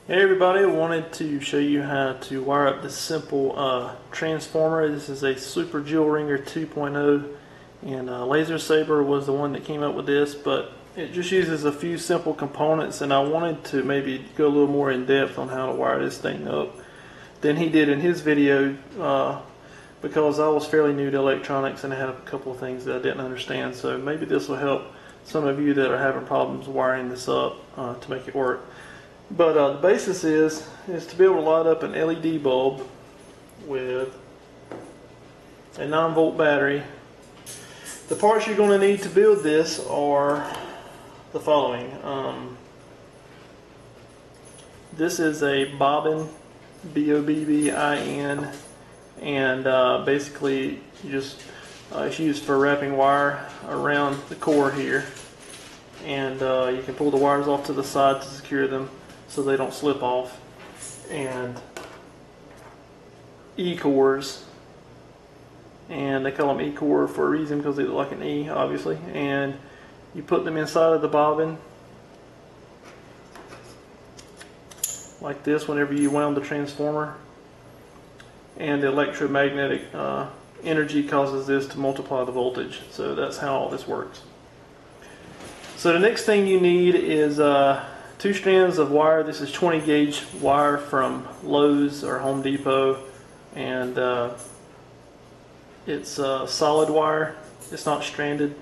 Hey everybody, I wanted to show you how to wire up this simple transformer. This is a Super Joule Ringer 2.0 and Laser Saber was the one that came up with this, but it just uses a few simple components, and I wanted to maybe go a little more in depth on how to wire this thing up than he did in his video because I was fairly new to electronics and I had a couple of things that I didn't understand. So maybe this will help some of you that are having problems wiring this up to make it work. But the basis is to be able to light up an LED bulb with a 9-volt battery. The parts you're going to need to build this are the following. This is a bobbin, B-O-B-B-I-N, and basically it's used for wrapping wire around the core here. And you can pull the wires off to the side to secure them so they don't slip off. And E-cores, and they call them E-core for a reason because they look like an E, obviously. And you put them inside of the bobbin like this whenever you wound the transformer, and the electromagnetic energy causes this to multiply the voltage. So that's how all this works. So the next thing you need is 2 strands of wire. This is 20 gauge wire from Lowe's or Home Depot, and it's solid wire. It's not stranded,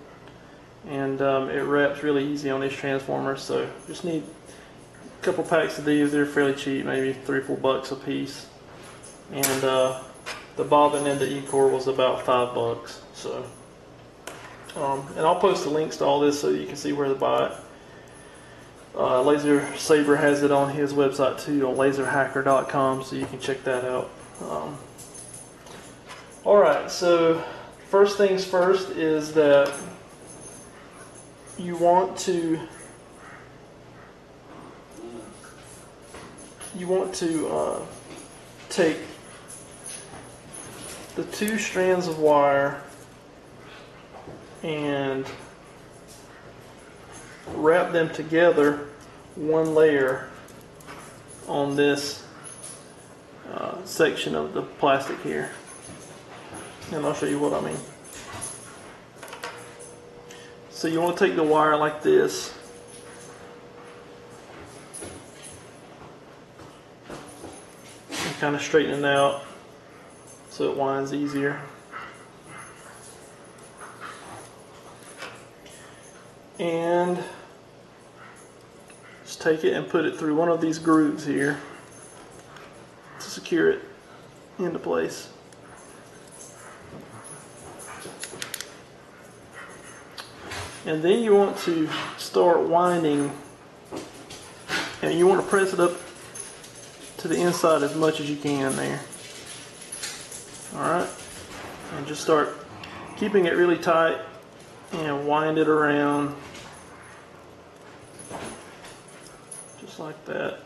and it wraps really easy on these transformers. So just need a couple packs of these. They're fairly cheap, maybe $3 or $4 a piece. And the bobbin and the E-core was about $5. So. And I'll post the links to all this so you can see where to buy it. Laser Saber has it on his website too, on laserhacker.com, so you can check that out. Alright, so first things first is that you want to take the 2 strands of wire and wrap them together one layer on this section of the plastic here, and I'll show you what I mean. So you want to take the wire like this and kind of straighten it out so it winds easier. And just take it and put it through one of these grooves here to secure it into place. And then you want to start winding, and you want to press it up to the inside as much as you can there. Alright, and just start keeping it really tight and wind it around just like that.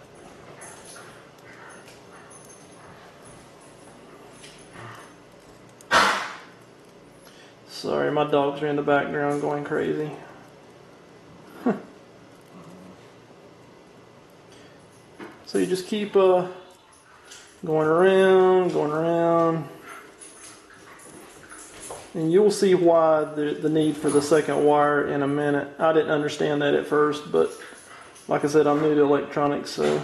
Sorry, my dogs are in the background going crazy. So you just keep going around, and you'll see why the need for the second wire in a minute. I didn't understand that at first, but like I said, I'm new to electronics, so.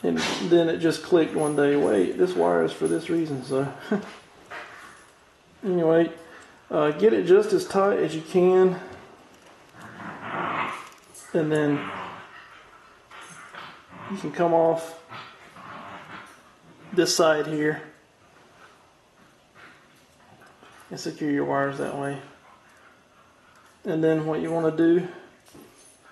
And then it just clicked one day, wait, this wire is for this reason, so. Anyway, get it just as tight as you can, and then you can come off this side here and secure your wires that way. And then what you want to do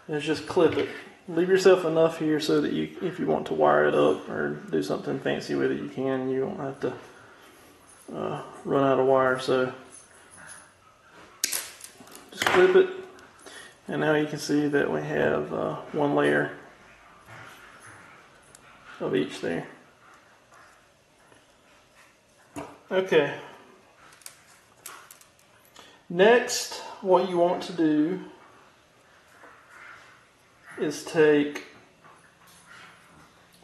is just clip it. Leave yourself enough here so that you, if you want to wire it up or do something fancy with it, you can. You won't have to run out of wire. So just clip it, and now you can see that we have one layer of each there. Okay. Next, what you want to do is take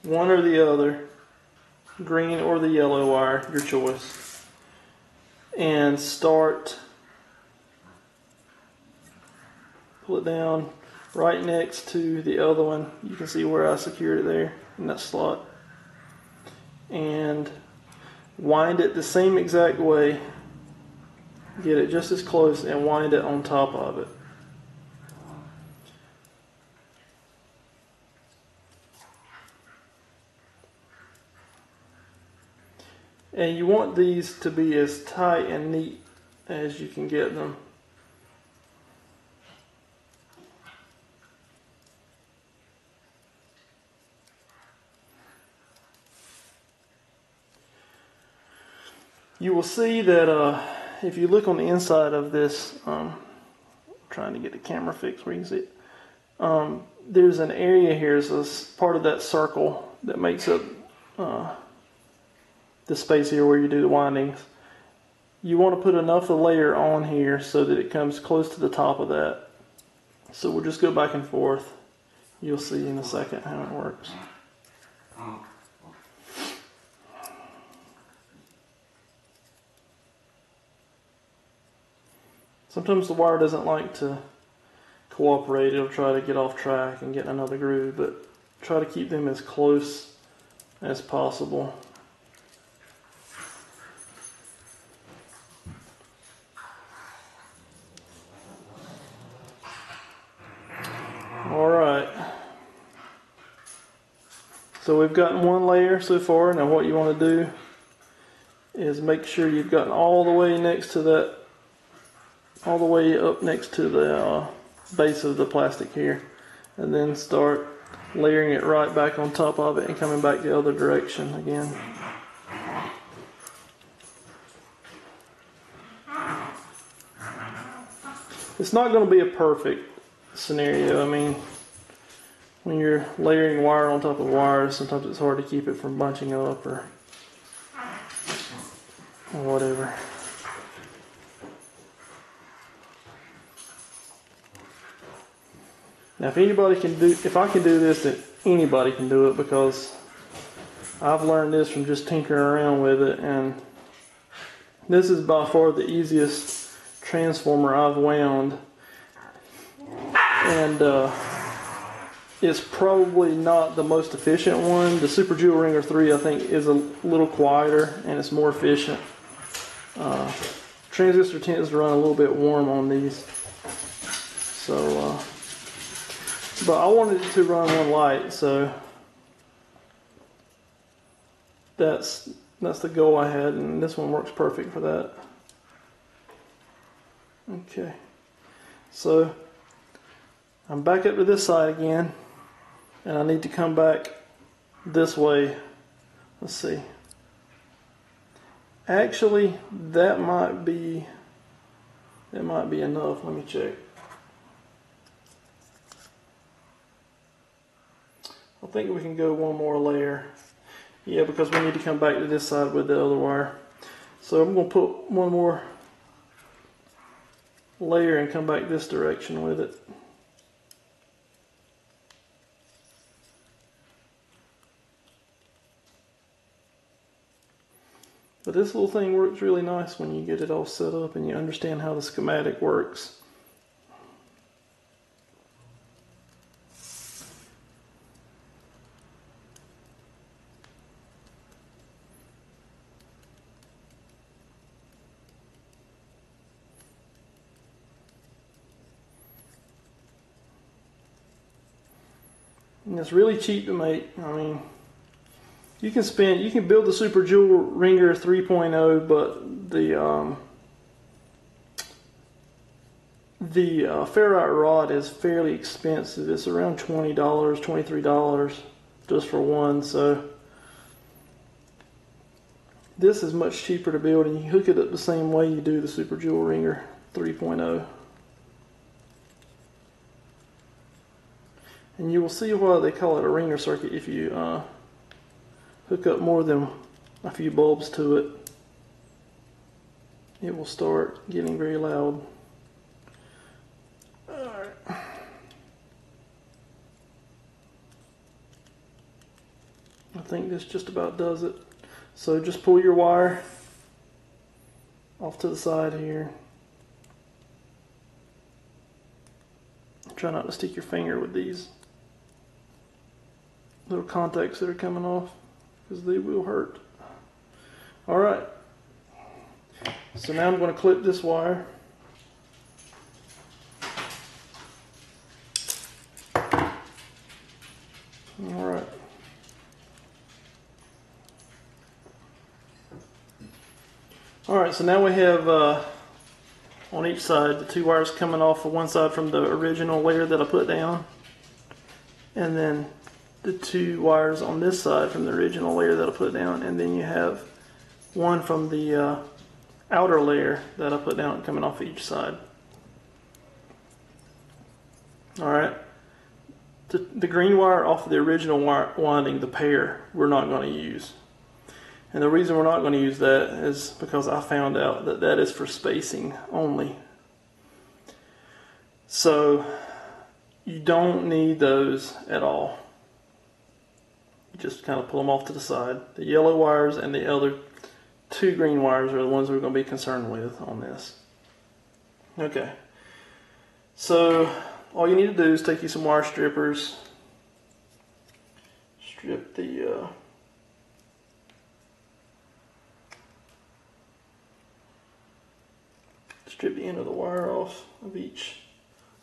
one or the other, green or the yellow wire, your choice, and start, pull it down right next to the other one. You can see where I secured it there in that slot, and wind it the same exact way. Get it just as close and wind it on top of it. And you want these to be as tight and neat as you can get them. You will see that if you look on the inside of this, trying to get the camera fixed where you can see it, there's an area here, so it's part of that circle that makes up the space here where you do the windings. You want to put enough of the layer on here so that it comes close to the top of that. So we'll just go back and forth. You'll see in a second how it works. Sometimes the wire doesn't like to cooperate. It'll try to get off track and get in another groove, but try to keep them as close as possible. Alright, so we've gotten one layer so far. Now what you want to do is make sure you've gotten all the way next to that, all the way up next to the base of the plastic here, and then start layering it right back on top of it and coming back the other direction again. It's not going to be a perfect scenario. I mean, when you're layering wire on top of wire, sometimes it's hard to keep it from bunching up or whatever. Now, if I can do this, then anybody can do it, because I've learned this from just tinkering around with it, and this is by far the easiest transformer I've wound, and it's probably not the most efficient one. The Super Joule Ringer 3, I think, is a little quieter and it's more efficient. Transistor tends to run a little bit warm on these, so but I wanted it to run one light, so that's the goal I had, and this one works perfect for that. Okay, so I'm back up to this side again, and I need to come back this way. Let's see. Actually, that might be enough. Let me check. I think we can go one more layer. Yeah, because we need to come back to this side with the other wire. So I'm going to put one more layer and come back this direction with it. But this little thing works really nice when you get it all set up and you understand how the schematic works. And it's really cheap to make. I mean, you can build the Super Joule Ringer 3.0, but the ferrite rod is fairly expensive. It's around $20, $23 just for one. So this is much cheaper to build, and you hook it up the same way you do the Super Joule Ringer 3.0. And you will see why they call it a ringer circuit. If you hook up more than a few bulbs to it, it will start getting very loud. Alright. think this just about does it. So just pull your wire off to the side here. Try not to stick your finger with these little contacts that are coming off, because they will hurt. Alright, so now I'm going to clip this wire. Alright. Alright, so now we have on each side the 2 wires coming off of one side from the original layer that I put down, and then the 2 wires on this side from the original layer that I put down, and then you have one from the outer layer that I put down coming off each side. Alright, the green wire off of the original winding, the pair, we're not going to use. And the reason we're not going to use that is because I found out that that is for spacing only. So you don't need those at all. You just kind of pull them off to the side. The yellow wires and the other 2 green wires are the ones we're going to be concerned with on this. Okay. So all you need to do is take you some wire strippers, strip the end of the wire off of each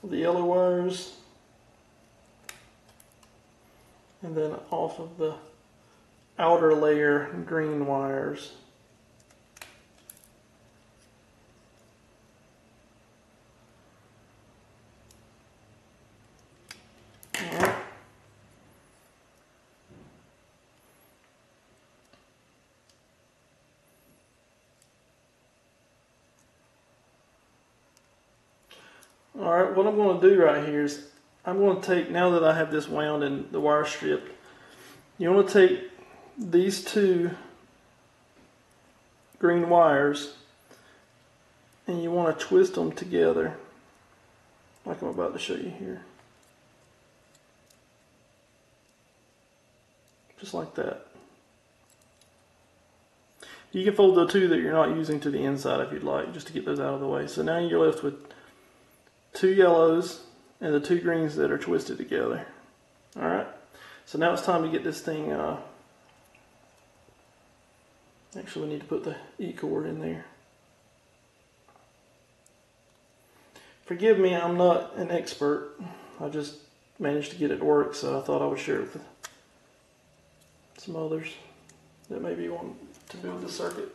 of the yellow wires, and then off of the outer layer green wires. Alright. Alright, what I'm going to do right here is I'm going to take, now that I have this wound and the wire stripped, you want to take these 2 green wires and you want to twist them together like I'm about to show you here. Just like that. You can fold the 2 that you're not using to the inside if you'd like, just to get those out of the way. So now you're left with 2 yellows and the 2 greens that are twisted together. Alright, so now it's time to get this thing, actually we need to put the E cord in there. Forgive me, I'm not an expert. I just managed to get it to work, so I thought I would share it with some others that maybe want to build the circuit.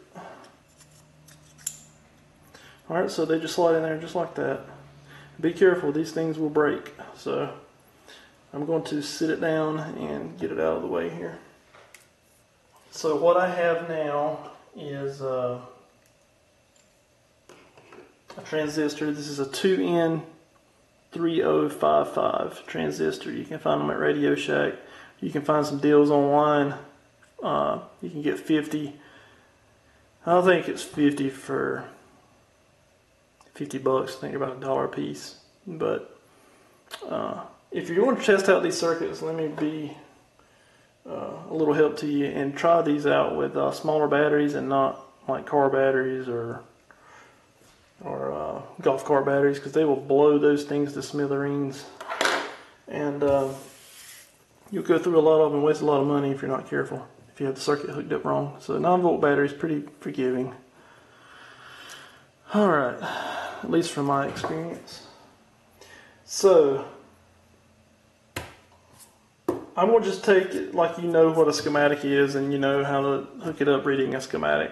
Alright, so they just slide in there just like that. Be careful, these things will break. So I'm going to sit it down and get it out of the way here. So what I have now is a transistor. This is a 2N3055 transistor. You can find them at Radio Shack. You can find some deals online. You can get 50. I think it's 50 for $50. I think about $1 a piece. But if you want to test out these circuits, let me be a little help to you and try these out with smaller batteries and not like car batteries or golf cart batteries, because they will blow those things to smithereens, and you'll go through a lot of them and waste a lot of money if you're not careful, if you have the circuit hooked up wrong. So 9-volt battery is pretty forgiving. Alright, at least from my experience. So I'm going to just take it like you know what a schematic is and you know how to hook it up reading a schematic.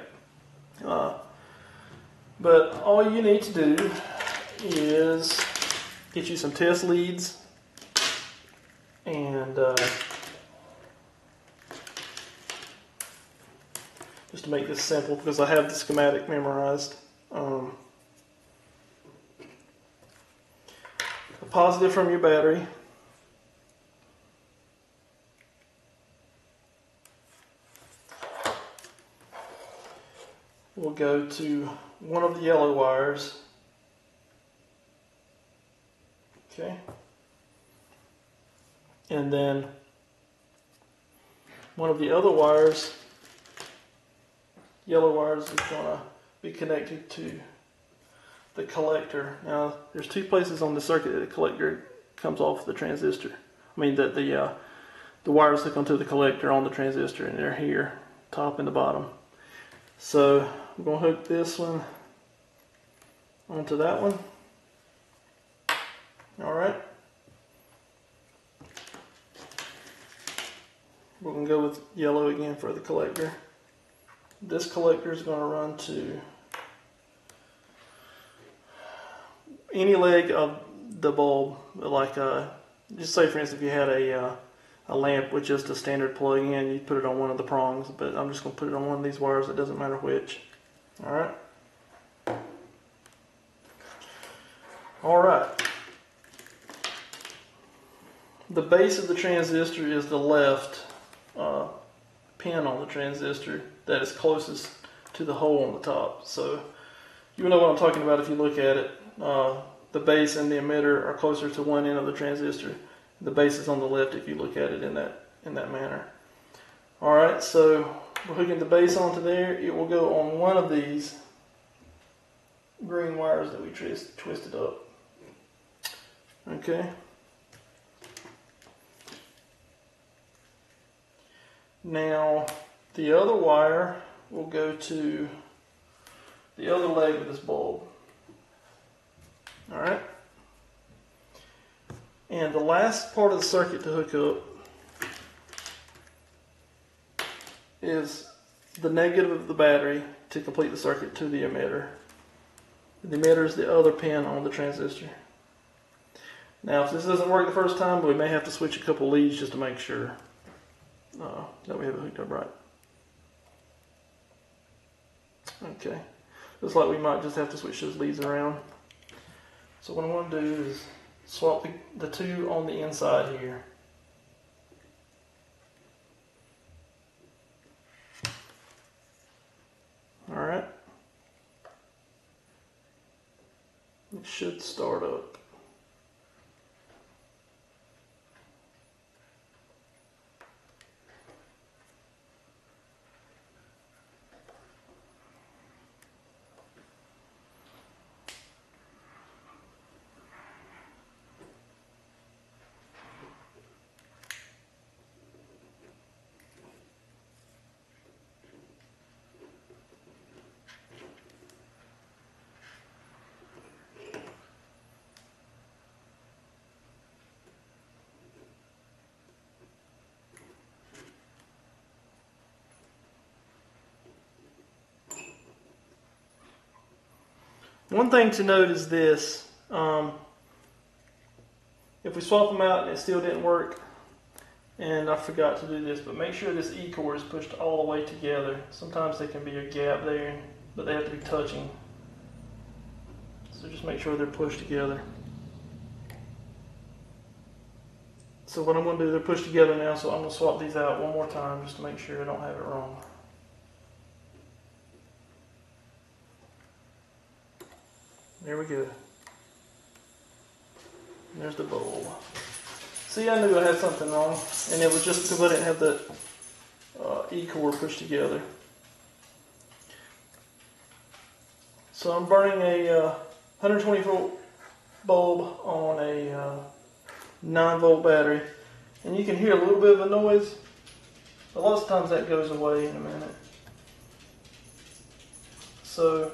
But all you need to do is get you some test leads and just to make this simple, because I have the schematic memorized. A positive from your battery. We'll go to one of the yellow wires. Okay. And then one of the other wires, yellow wires, is going to be connected to the collector. Now, there's two places on the circuit that the collector comes off the transistor. I mean, that the wires hook onto the collector on the transistor, and they're here, top and the bottom. So I'm going to hook this one onto that one. All right. We're going to go with yellow again for the collector. This collector is going to run to any leg of the bulb, like just say for instance if you had a lamp with just a standard plug-in, you'd put it on one of the prongs, but I'm just going to put it on one of these wires. It doesn't matter which. Alright. Alright. The base of the transistor is the left pin on the transistor that is closest to the hole on the top. So you know what I'm talking about if you look at it. The base and the emitter are closer to one end of the transistor. The base is on the left if you look at it in that manner. Alright, so we're hooking the base onto there. It will go on one of these green wires that we twisted up. Okay. Now the other wire will go to the other leg of this bulb. Alright. And the last part of the circuit to hook up is the negative of the battery to complete the circuit to the emitter. The emitter is the other pin on the transistor. Now if this doesn't work the first time, we may have to switch a couple leads just to make sure that we have it hooked up right. Okay. Looks like we might just have to switch those leads around. So what I'm going to do is swap the two on the inside here. Alright. It should start up. One thing to note is this, if we swap them out and it still didn't work, and I forgot to do this, but make sure this E-core is pushed all the way together. Sometimes there can be a gap there, but they have to be touching. So just make sure they're pushed together. So what I'm going to do, they're pushed together now, so I'm going to swap these out one more time just to make sure I don't have it wrong. There we go. There's the bulb. See, I knew I had something wrong, and it was just because I didn't have the E-core pushed together. So I'm burning a 120 volt bulb on a 9 volt battery, and you can hear a little bit of a noise. A lot of times that goes away in a minute. So,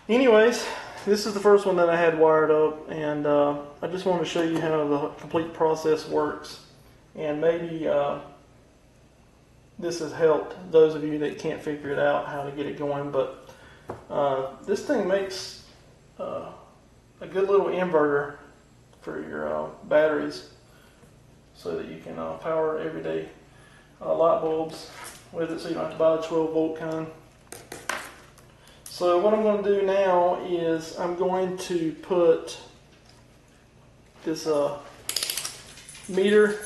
anyways, this is the first one that I had wired up, and I just wanted to show you how the complete process works, and maybe this has helped those of you that can't figure it out how to get it going. But this thing makes a good little inverter for your batteries so that you can power everyday light bulbs with it, so you don't have to buy the 12 volt kind. So what I'm going to do now is I'm going to put this meter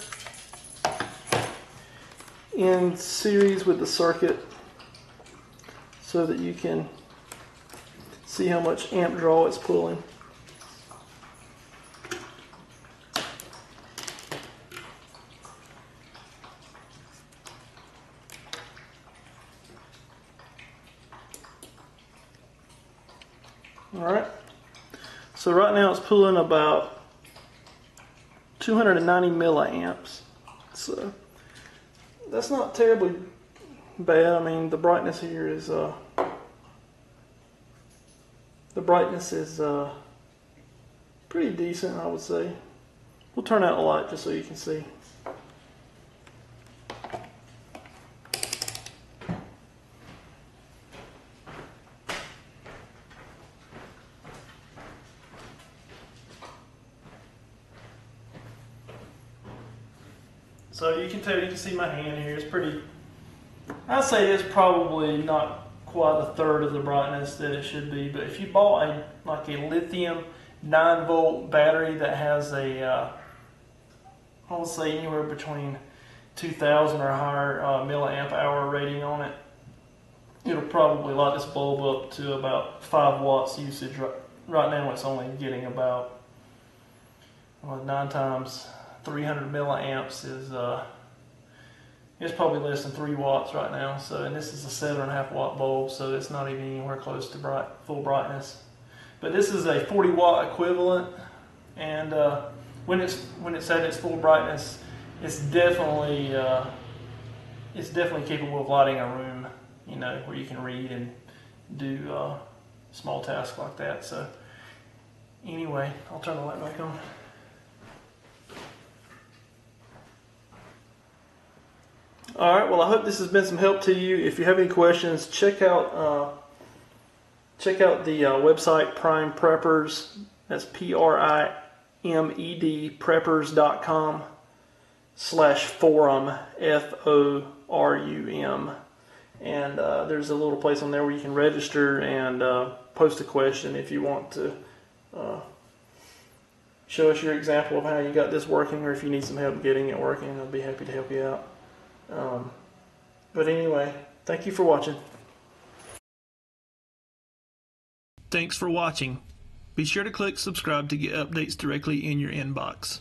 in series with the circuit so that you can see how much amp draw it's pulling. Alright, so right now it's pulling about 290 milliamps, so that's not terribly bad. I mean, the brightness here is pretty decent, I would say. We'll turn out the light just so you can see. So you can tell, you can see my hand here. It's pretty, I'd say it's probably not quite a third of the brightness that it should be. But if you bought a lithium 9-volt battery that has a, I would say anywhere between 2,000 or higher milliamp hour rating on it, it'll probably light this bulb up to about 5 watts usage. Right now it's only getting about 9 times 300 milliamps is it's probably less than 3 watts right now. So, and this is a 7.5 watt bulb, so it's not even anywhere close to full brightness. But this is a 40 watt equivalent, and when it's at its full brightness, it's definitely capable of lighting a room, you know, where you can read and do small tasks like that. So anyway, I'll turn the light back on. Alright, well, I hope this has been some help to you. If you have any questions, check out the website Prime Preppers. That's PRIMED preppers.com/forum, FORUM. And there's a little place on there where you can register and post a question if you want to show us your example of how you got this working, or if you need some help getting it working. I'll be happy to help you out. But anyway, thank you for watching. Thanks for watching. Be sure to click subscribe to get updates directly in your inbox.